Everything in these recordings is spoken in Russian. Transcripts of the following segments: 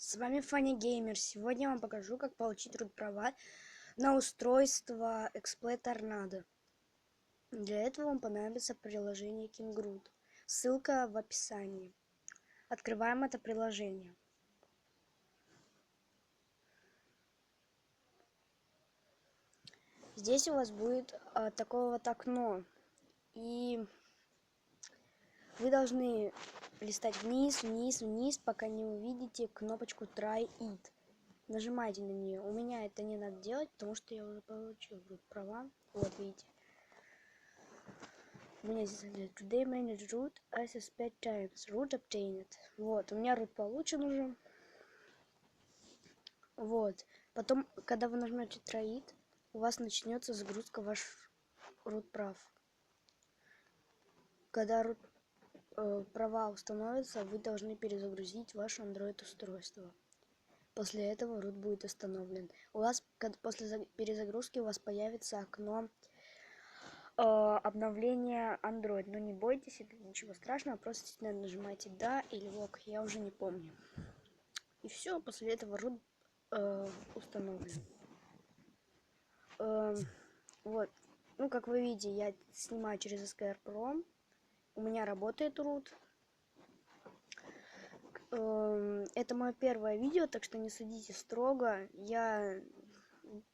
С вами Фаня Геймер. Сегодня я вам покажу, как получить root права на устройство XPlay Tornado. Для этого вам понадобится приложение KingRoot. Ссылка в описании. Открываем это приложение. Здесь у вас будет такое вот окно. И вы должны листать вниз, вниз, вниз, пока не увидите кнопочку Try It. Нажимайте на нее. У меня это не надо делать, потому что я уже получил права. Вот видите. У меня здесь Today managed root I suspect times. Root obtained. Вот, у меня root получен уже. Вот. Потом, когда вы нажмете Try It, у вас начнется загрузка ваш root прав. Когда root права установятся, вы должны перезагрузить ваше Android устройство. После этого root будет установлен. У вас после перезагрузки у вас появится окно обновление Android. Но не бойтесь, это ничего страшного, просто нажимайте да или ок, я уже не помню. И все, после этого root установлен. Вот, ну как вы видите, я снимаю через SKR Pro. У меня работает root. Это мое первое видео, так что не судите строго.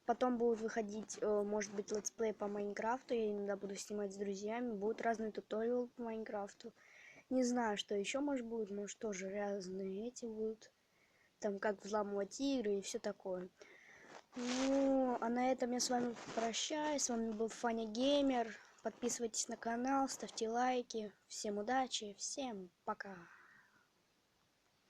Потом будут выходить, может быть, летсплей по Майнкрафту. Я иногда буду снимать с друзьями. Будут разные туториалы по Майнкрафту. Не знаю, что еще может быть. Может, тоже разные эти будут. Там, как взламывать игры и все такое. Ну, а на этом я с вами прощаюсь. С вами был Фаня Геймер. Подписывайтесь на канал, ставьте лайки. Всем удачи, всем пока.